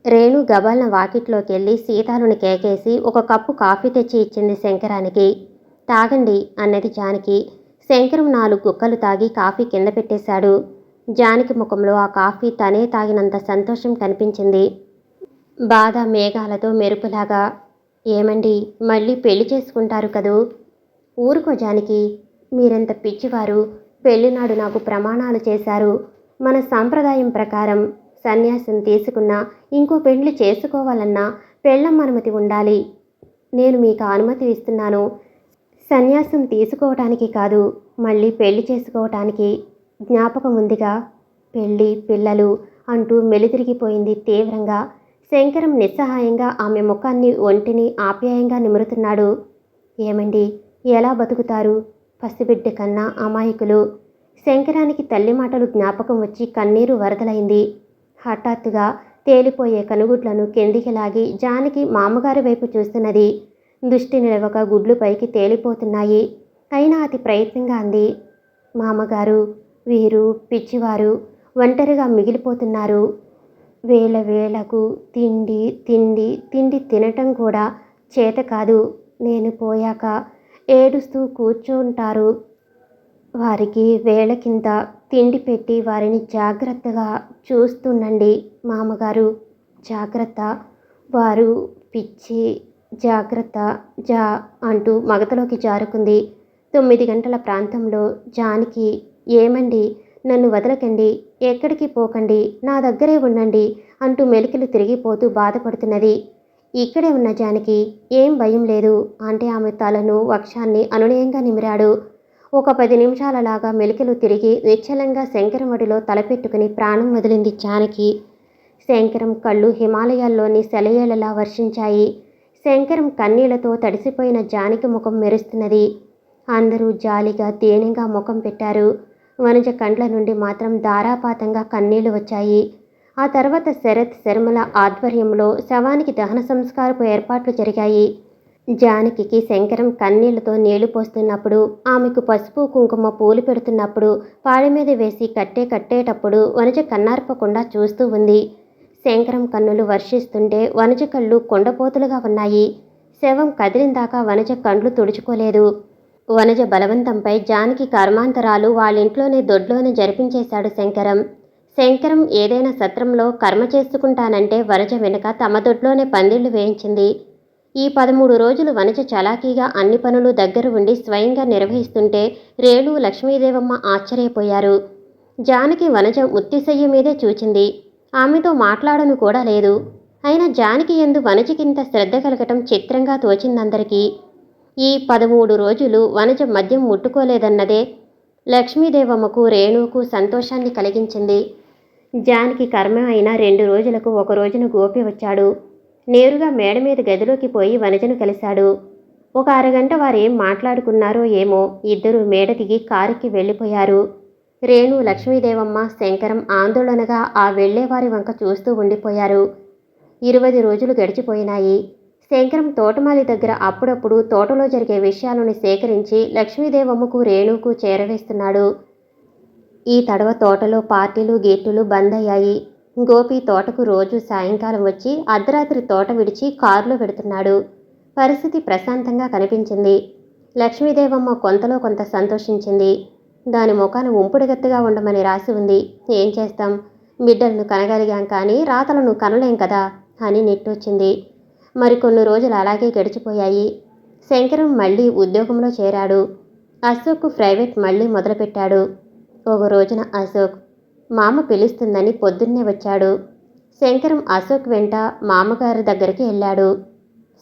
రేణు గబాల్న వాకిట్లోకెళ్ళి సీతాలుని కేకేసి 1 కప్పు కాఫీ తెచ్చి ఇచ్చింది శంకరానికి. తాగండి అన్నది జానకి. శంకరం 4 గుక్కలు తాగి కాఫీ కింద పెట్టేశాడు. జానకి ముఖంలో ఆ కాఫీ తనే తాగినంత సంతోషం కనిపించింది. బాధ మేఘాలతో మెరుపులాగా. ఏమండి, మళ్ళీ పెళ్లి చేసుకుంటారు కదూ? ఊరుకో జానకి, మీరెంత పిచ్చివారు. పెళ్లినాడు నాకు ప్రమాణాలు చేశారు. మన సంప్రదాయం ప్రకారం సన్యాసం తీసుకున్నా ఇంకో పెళ్లి చేసుకోవాలన్నా పెళ్ళం అనుమతి ఉండాలి. నేను మీకు అనుమతి ఇస్తున్నాను. సన్యాసం తీసుకోవటానికి కాదు, మళ్ళీ పెళ్లి చేసుకోవటానికి. జ్ఞాపకం ఉందిగా, పెళ్ళి పిల్లలు అంటూ మెలితిరిగిపోయింది తీవ్రంగా. శంకరం నిస్సహాయంగా ఆమె ముఖాన్ని ఒంటిని ఆప్యాయంగా నిమురుతున్నాడు. ఏమండి, ఎలా బతుకుతారు? పసిబిడ్డ కన్నా అమాయకులు. శంకరానికి తల్లి మాటలు జ్ఞాపకం వచ్చి కన్నీరు వరదలైంది. హఠాత్తుగా తేలిపోయే కనుగుడ్లను కిందికి లాగి జానకి మామగారి వైపు చూస్తున్నది. దృష్టి నిలవక గుడ్లు పైకి తేలిపోతున్నాయి. అయినా అతి ప్రయత్నంగా అంది, మామగారు, వీరు పిచ్చివారు, ఒంటరిగా మిగిలిపోతున్నారు. వేళ వేళకు తిండి తిండి తిండి తినటం కూడా చేత కాదు. నేను పోయాక ఏడుస్తూ కూర్చుంటారు. వారికి వేళకింత తిండి పెట్టి వారిని జాగ్రత్తగా చూస్తుండండి మామగారు. జాగ్రత్త. వారు పిచ్చి. జాగ్రత్త. జా అంటూ మగతలోకి జారుకుంది. 9 గంటల ప్రాంతంలో జానకి, ఏమండి, నన్ను వదలకండి, ఎక్కడికి పోకండి, నా దగ్గరే ఉండండి అంటూ మెలికలు తిరిగిపోతూ బాధపడుతున్నది. ఇక్కడే ఉన్న జానకి, ఏం భయం లేదు అంటే ఆమె తలను వక్షాన్ని అనునయంగా నిమిరాడు. ఒక 10 నిమిషాలలాగా మెలికలు తిరిగి నిశ్చలంగా శంకరం ఒడిలో తలపెట్టుకుని ప్రాణం వదిలింది జానకి. శంకరం కళ్ళు హిమాలయాల్లోని సెలయేళ్లలా వర్షించాయి. శంకరం కన్నీళ్లతో తడిసిపోయిన జానకి ముఖం మెరుస్తున్నది. అందరూ జాలిగా దీనంగా ముఖం పెట్టారు. వనజ కండ్ల నుండి మాత్రం ధారాపాతంగా కన్నీళ్లు వచ్చాయి. ఆ తర్వాత శరత్ శర్మల ఆధ్వర్యంలో శవానికి దహన సంస్కారపు ఏర్పాట్లు జరిగాయి. జానకి శంకరం కన్నీళ్లతో నీళ్లు పోస్తున్నప్పుడు, ఆమెకు పసుపు కుంకుమ పూలు పెడుతున్నప్పుడు, పాడి మీద వేసి కట్టేటప్పుడు వనజ కన్నార్పకుండా చూస్తూ ఉంది. శంకరం కన్నులు వర్షిస్తుంటే వనజ కళ్ళు కొండపోతులుగా ఉన్నాయి. శవం కదిలిందాకా వనజ కండ్లు తుడుచుకోలేదు. వనజ బలవంతంపై జానకి కర్మాంతరాలు వాళ్ళింట్లోనే దొడ్లోనే జరిపించేశాడు శంకరం. శంకరం ఏదైనా సత్రంలో కర్మ చేసుకుంటానంటే వనజ వెనుక తమ దొడ్లోనే పందిళ్లు వేయించింది. ఈ 13 రోజులు వనజ చలాకీగా అన్ని పనులు దగ్గర ఉండి స్వయంగా నిర్వహిస్తుంటే రేణు, లక్ష్మీదేవమ్మ ఆశ్చర్యపోయారు. జానకి వనజ ముత్తిశయ్య మీదే చూచింది. ఆమెతో మాట్లాడను కూడా లేదు. అయినా జానకి యందు వనజకింత శ్రద్ధ కలగటం చిత్రంగా తోచిందందరికీ. ఈ 13 రోజులు వనజ మద్యం ముట్టుకోలేదన్నదే లక్ష్మీదేవమ్మకు, రేణుకు సంతోషాన్ని కలిగించింది. జానకి కర్మ అయిన 2 రోజులకు ఒక రోజున గోపి వచ్చాడు. నేరుగా మేడ మీద గదిలోకి పోయి వనజను కలిశాడు. ఒక అరగంట వారేం మాట్లాడుకున్నారో ఏమో, ఇద్దరూ మేడ దిగి కారుకి వెళ్ళిపోయారు. రేణు, లక్ష్మీదేవమ్మ, శంకరం ఆందోళనగా ఆ వెళ్లేవారి వంక చూస్తూ ఉండిపోయారు. 20 రోజులు గడిచిపోయినాయి. శంకరం తోటమాలి దగ్గర అప్పుడప్పుడు తోటలో జరిగే విషయాలను సేకరించి లక్ష్మీదేవమ్మకు, రేణుకు చేరవేస్తున్నాడు. ఈ తడవ తోటలో పార్టీలు గీర్టులు బంద్ అయ్యాయి. గోపి తోటకు రోజు సాయంకాలం వచ్చి అర్ధరాత్రి తోట విడిచి కారులో వెడుతున్నాడు. పరిస్థితి ప్రశాంతంగా కనిపించింది. లక్ష్మీదేవమ్మ కొంతలో కొంత సంతోషించింది. దాని ముఖాన ఉంపుడుగత్తుగా ఉండమని రాసి ఉంది. ఏం చేస్తాం, బిడ్డలను కనగలిగాం కానీ రాతలను కనలేం కదా అని నిట్టూచింది. మరికొన్ని రోజులు అలాగే గడిచిపోయాయి. శంకరం మళ్ళీ ఉద్యోగంలో చేరాడు. అశోక్ ప్రైవేట్ మళ్ళీ మొదలుపెట్టాడు. ఒక రోజున అశోక్ మామ పిలుస్తుందని పొద్దున్నే వచ్చాడు. శంకరం అశోక్ వెంట మామగారి దగ్గరికి వెళ్ళాడు.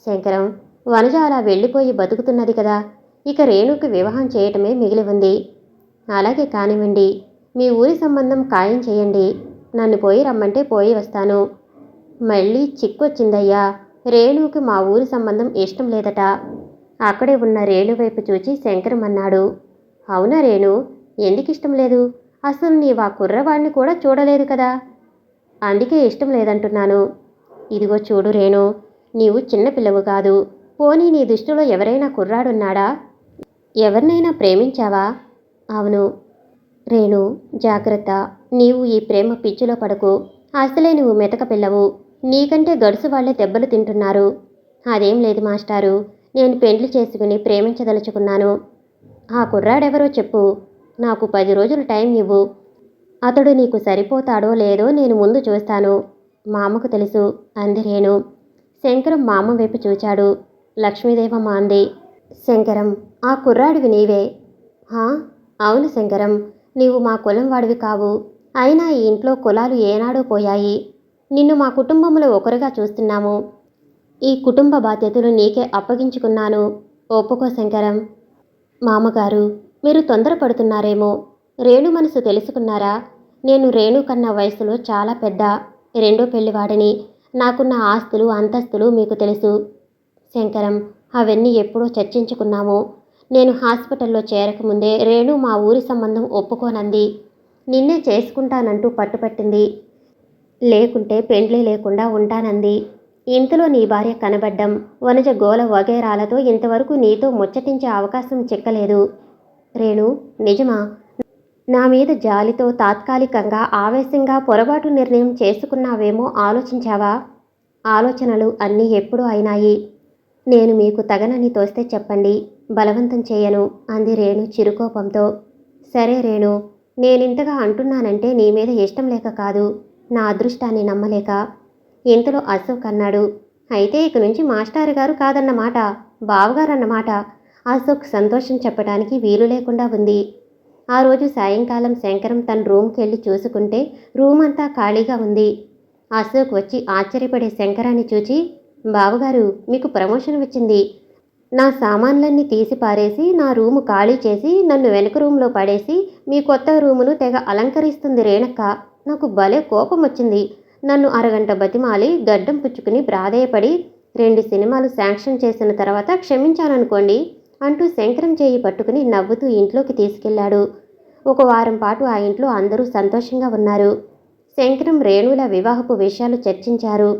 శంకరం, వనజ అలా వెళ్ళిపోయి బతుకుతున్నది కదా, ఇక రేణుకి వివాహం చేయటమే మిగిలి ఉంది. అలాగే కానివ్వండి, మీ ఊరి సంబంధం ఖాయం చేయండి. నన్ను పోయి రమ్మంటే పోయి వస్తాను. మళ్ళీ చిక్కొచ్చిందయ్యా. రేణుకి మా ఊరి సంబంధం ఇష్టం లేదట. అక్కడే ఉన్న రేణు వైపు చూచి శంకరం అన్నాడు. అవునా రేణు, ఎందుకు ఇష్టం లేదు? అసలు నీవు ఆ కుర్రవాడిని కూడా చూడలేదు కదా. అందుకే ఇష్టం లేదంటున్నాను. ఇదిగో చూడు రేణు, నీవు చిన్నపిల్లవు కాదు. పోనీ నీ దృష్టిలో ఎవరైనా కుర్రాడున్నాడా? ఎవరినైనా ప్రేమించావా? అవును. రేణు, జాగ్రత్త. నీవు ఈ ప్రేమ పిచ్చిలో పడకు. అసలే నువ్వు మెతక పిల్లవు. నీకంటే గడుసు వాళ్లే దెబ్బలు తింటున్నారు. అదేం లేదు మాస్టారు, నేను పెండ్లి చేసుకుని ప్రేమించదలుచుకున్నాను. ఆ కుర్రాడెవరో చెప్పు. నాకు 10 రోజులు టైం ఇవ్వు. అతడు నీకు సరిపోతాడో లేదో నేను ముందు చూస్తాను. మామకు తెలుసు అంది రేణు. శంకరం మామ వైపు చూచాడు. లక్ష్మీదేవమ్మ అంది. శంకరం, ఆ కుర్రాడివి నీవే? హా, అవును శంకరం. నీవు మా కులం వాడివి కావు. అయినా ఈ ఇంట్లో కులాలు ఏనాడో పోయాయి. నిన్ను మా కుటుంబంలో ఒకరుగా చూస్తున్నాము. ఈ కుటుంబ బాధ్యతలు నీకే అప్పగించుకున్నాను. ఒప్పుకో శంకరం. మామగారు, మీరు తొందరపడుతున్నారేమో. రేణు మనసు తెలుసుకున్నారా? నేను రేణు కన్నా వయసులో చాలా పెద్ద, రెండో పెళ్లివాడిని. నాకున్న ఆస్తులు అంతస్తులు మీకు తెలుసు. శంకరం, అవన్నీ ఎప్పుడో చర్చించుకున్నాము. నేను హాస్పిటల్లో చేరకముందే రేణు మా ఊరి సంబంధం ఒప్పుకోనంది. నిన్నే చేసుకుంటానంటూ పట్టుపట్టింది. లేకుంటే పెండ్లి లేకుండా ఉంటానంది. ఇంతలో నీ భార్య కనబడ్డం, వనజ గోల వగేరాలతో ఇంతవరకు నీతో ముచ్చటించే అవకాశం చిక్కలేదు. రేణు, నిజమా? నా మీద జాలితో తాత్కాలికంగా ఆవేశంగా పొరపాటు నిర్ణయం చేసుకున్నావేమో ఆలోచించావా? ఆలోచనలు అన్నీ ఎప్పుడూ అయినాయి. నేను మీకు తగనని తోస్తే చెప్పండి, బలవంతం చేయను అంది రేణు చిరుకోపంతో. సరే రేణు, నేనింతగా అంటున్నానంటే నీ మీద ఇష్టం లేక కాదు, నా అదృష్టాన్ని నమ్మలేక. ఇంతలో అశోక్ అన్నాడు. అయితే ఇక నుంచి మాస్టారు గారు కాదన్నమాట, బావగారన్నమాట. అశోక్ సంతోషం చెప్పడానికి వీలు లేకుండా ఉంది. ఆ రోజు సాయంకాలం శంకరం తన రూమ్కి వెళ్ళి చూసుకుంటే రూమ్ అంతా ఖాళీగా ఉంది. అశోక్ వచ్చి ఆశ్చర్యపడే శంకరాన్ని చూచి, బావగారు, మీకు ప్రమోషన్ వచ్చింది. నా సామాన్లన్నీ తీసి పారేసి నా రూము ఖాళీ చేసి నన్ను వెనక రూమ్లో పడేసి మీ కొత్త రూమును తెగ అలంకరిస్తుంది రేణక్క. నాకు భలే కోపం వచ్చింది. నన్ను అరగంట బతిమాలి గడ్డం పుచ్చుకుని ప్రాధేయపడి 2 సినిమాలు శాంక్షన్ చేసిన తర్వాత క్షమించాననుకోండి అంటూ శంకరం చేయి పట్టుకుని నవ్వుతూ ఇంట్లోకి తీసుకెళ్లాడు. ఒక వారం పాటు ఆ ఇంట్లో అందరూ సంతోషంగా ఉన్నారు. శంకరం రేణుల వివాహపు విషయాలు చర్చించారు.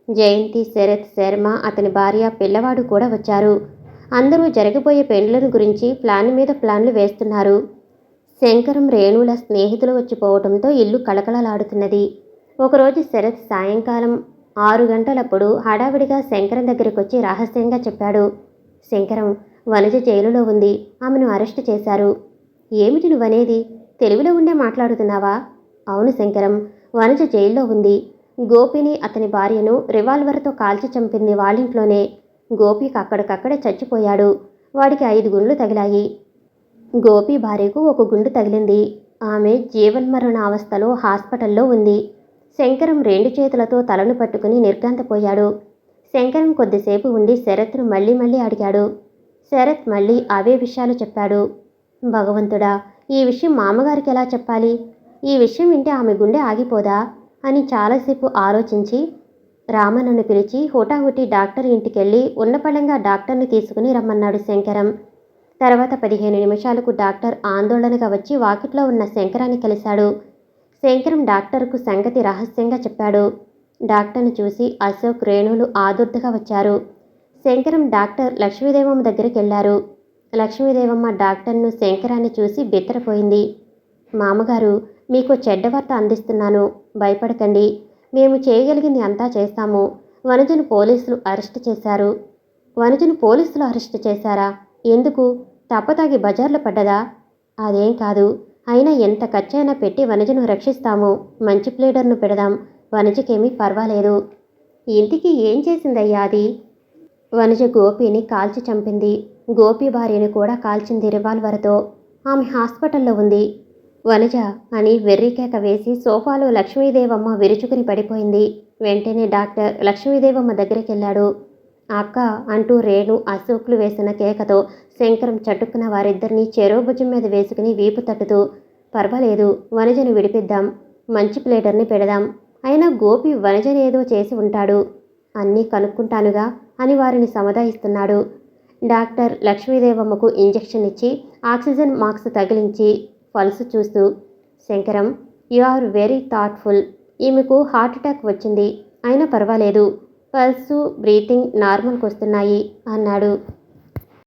జయంతి, శరత్, శర్మ, అతని భార్య, పిల్లవాడు కూడా వచ్చారు. అందరూ జరగబోయే పెండ్లను గురించి ప్లాన్ మీద ప్లాన్లు వేస్తున్నారు. శంకరం రేణుల స్నేహితులు వచ్చిపోవడంతో ఇల్లు కళకళలాడుతున్నది. ఒకరోజు శరత్ సాయంకాలం 6 గంటలప్పుడు హడావిడిగా శంకరం దగ్గరికి వచ్చి రహస్యంగా చెప్పాడు. శంకరం, వనజ జైలులో ఉంది. ఆమెను అరెస్టు చేశారు. ఏమిటి నువ్వనేది? తెలుగులో ఉండే మాట్లాడుతున్నావా? అవును శంకరం, వనజ జైల్లో ఉంది. గోపిని, అతని భార్యను రివాల్వర్తో కాల్చి చంపింది వాళ్ళింట్లోనే. గోపికి అక్కడికక్కడే చచ్చిపోయాడు. వాడికి 5 గుండ్లు తగిలాయి. గోపి భార్యకు 1 గుండు తగిలింది. ఆమె జీవన్మరణ అవస్థలో హాస్పిటల్లో ఉంది. శంకరం 2 చేతులతో తలను పట్టుకుని నిర్ఘాంతపోయాడు. శంకరం కొద్దిసేపు ఉండి శరత్ను మళ్ళీ అడిగాడు. శరత్ మళ్ళీ అవే విషయాలు చెప్పాడు. భగవంతుడా, ఈ విషయం మామగారికి ఎలా చెప్పాలి? ఈ విషయం వింటే ఆమె గుండె ఆగిపోదా అని చాలాసేపు ఆలోచించి రామన్నను పిలిచి హుటాహుటి డాక్టర్ ఇంటికెళ్ళి ఉన్నపళంగా డాక్టర్ని తీసుకుని రమ్మన్నాడు శంకరం. తర్వాత 15 నిమిషాలకు డాక్టర్ ఆందోళనగా వచ్చి వాకిట్లో ఉన్న శంకరాన్ని కలిశాడు. శంకరం డాక్టర్కు సంగతి రహస్యంగా చెప్పాడు. డాక్టర్ని చూసి అశోక్, రేణులు ఆదుర్దగా వచ్చారు. శంకరం డాక్టర్ లక్ష్మీదేవమ్మ దగ్గరికి వెళ్ళారు. లక్ష్మీదేవమ్మ డాక్టర్ను, శంకరాన్ని చూసి బిత్తరపోయింది. మామగారు, మీకు చెడ్డవార్త అందిస్తున్నాను, భయపడకండి. మేము చేయగలిగింది అంతా చేస్తాము. వనజను పోలీసులు అరెస్టు చేశారు. వనజను పోలీసులు అరెస్టు చేశారా? ఎందుకు? తప్పతాగి బజార్లో పడ్డదా? అదేం కాదు. అయినా ఎంత ఖర్చైనా పెట్టి వనజను రక్షిస్తాము. మంచి ప్లేడర్ను పెడదాం. వనజకేమీ పర్వాలేదు. ఇంటికి ఏం చేసిందయ్యా అది? వనజ గోపిని కాల్చి చంపింది. గోపి భార్యని కూడా కాల్చింది రివాల్వర్తో. ఆమె హాస్పిటల్లో ఉంది. వనజ అని వెర్రికేక వేసి సోఫాలో లక్ష్మీదేవమ్మ విరుచుకుని పడిపోయింది. వెంటనే డాక్టర్ లక్ష్మీదేవమ్మ దగ్గరికెళ్ళాడు. అక్క అంటూ రేణు, అశోక్లు వేసిన కేకతో శంకరం చటుక్కున వారిద్దరినీ చెరో భుజం మీద వేసుకుని వీపు తట్టుతూ, పర్వాలేదు, వనజను విడిపిద్దాం. మంచి ప్లేటర్ని పెడదాం. అయినా గోపి వనజనేదో చేసి ఉంటాడు. అన్నీ కనుక్కుంటానుగా అని వారిని సముదాయిస్తున్నాడు. డాక్టర్ లక్ష్మీదేవమ్మకు ఇంజెక్షన్ ఇచ్చి ఆక్సిజన్ మాస్క్ తగిలించి పల్సు చూస్తూ, Shankaram, you are very thoughtful. ఈమెకు హార్ట్ అటాక్ వచ్చింది. అయినా పర్వాలేదు. పల్సు, బ్రీతింగ్ నార్మల్కి వస్తున్నాయి అన్నాడు.